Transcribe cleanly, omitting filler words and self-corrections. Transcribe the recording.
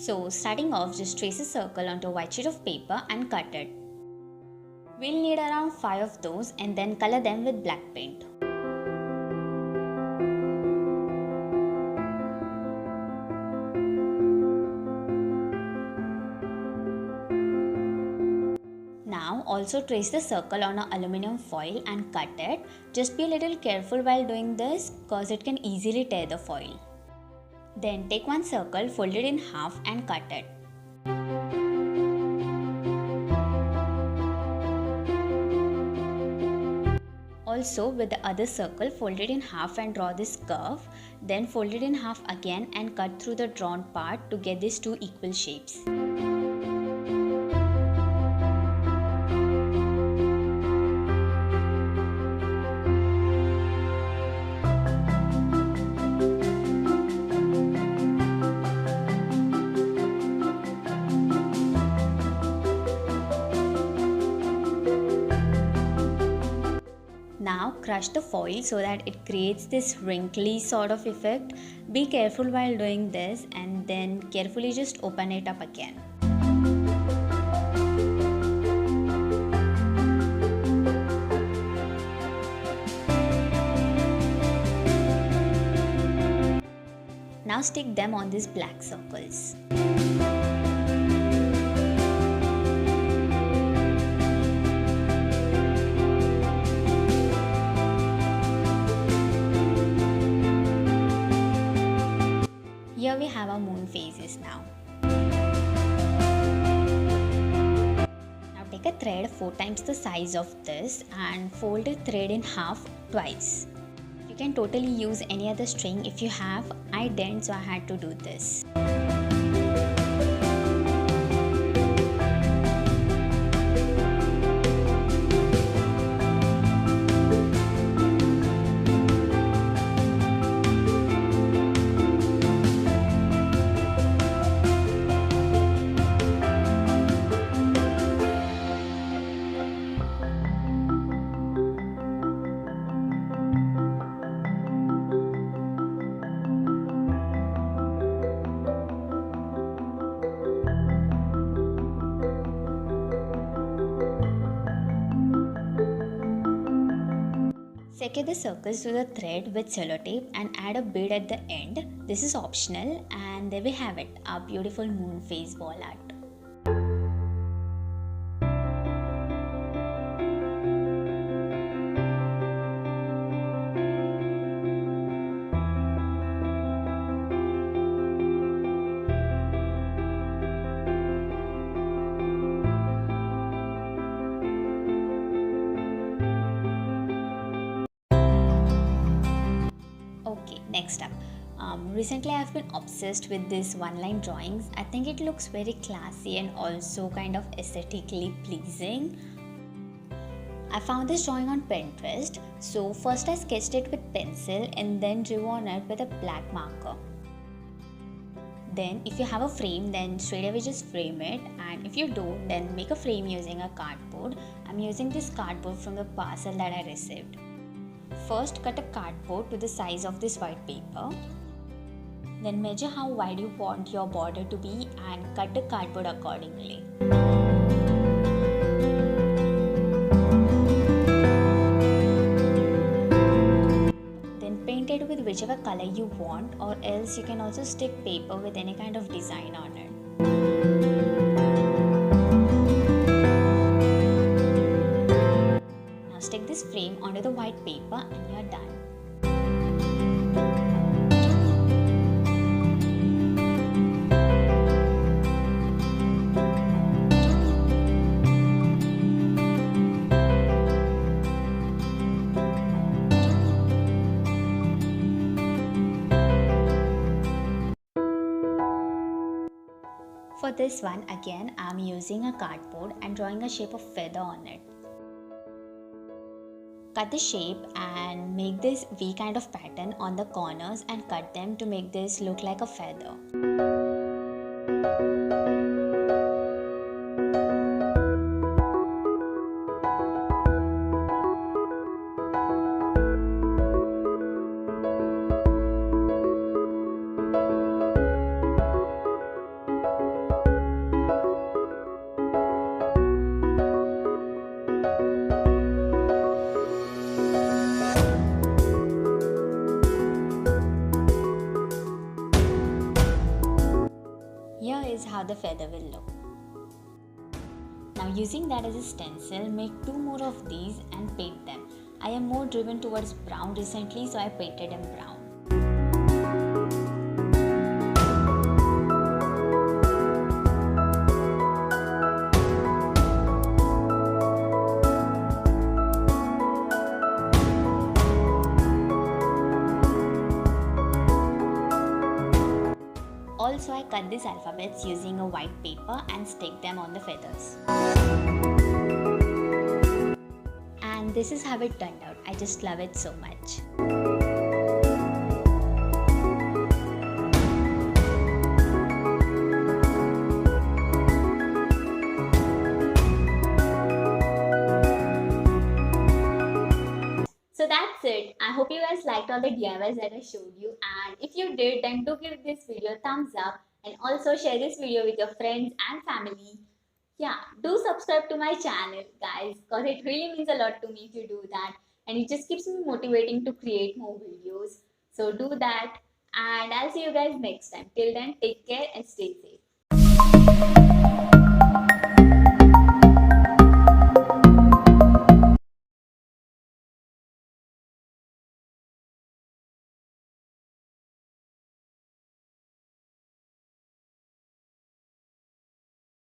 So starting off, just trace a circle onto a white sheet of paper and cut it. We'll need around 5 of those and then color them with black paint. Now also trace the circle on an aluminium foil and cut it. Just be a little careful while doing this because it can easily tear the foil. Then take one circle, fold it in half and cut it. Also with the other circle, fold it in half and draw this curve. Then fold it in half again and cut through the drawn part to get these two equal shapes. Now crush the foil so that it creates this wrinkly sort of effect. Be careful while doing this and then carefully just open it up again. Now stick them on these black circles. Here we have our moon phases now. Now take a thread 4 times the size of this and fold the thread in half twice. You can totally use any other string if you have. I didn't, so I had to do this. Secure the circles to the thread with sellotape and add a bead at the end. This is optional, and there we have it, our beautiful moon phase wall art. Okay, next up. Recently I've been obsessed with these one-line drawings. I think it looks very classy and also kind of aesthetically pleasing. I found this drawing on Pinterest. So first I sketched it with pencil and then drew on it with a black marker. Then if you have a frame, then straight away just frame it, and if you don't, then make a frame using a cardboard. I'm using this cardboard from the parcel that I received. First, cut a cardboard to the size of this white paper. Then measure how wide you want your border to be and cut the cardboard accordingly. Then paint it with whichever color you want, or else you can also stick paper with any kind of design on it. Stick this frame onto the white paper and you're done. For this one, again, I'm using a cardboard and drawing a shape of feather on it. Cut the shape and make this V kind of pattern on the corners and cut them to make this look like a feather. how the feather will look. Now using that as a stencil, make 2 more of these and paint them. I am more driven towards brown recently, so I painted them brown. Also, I cut these alphabets using a white paper and stick them on the feathers. And this is how it turned out. I just love it so much. So that's it. I hope you guys liked all the DIYs that I showed you, and if you did, then do give this video a thumbs up and also share this video with your friends and family. Yeah, do subscribe to my channel guys, because it really means a lot to me if you do that, and it just keeps me motivating to create more videos. So do that, and I'll see you guys next time. Till then, take care and stay safe.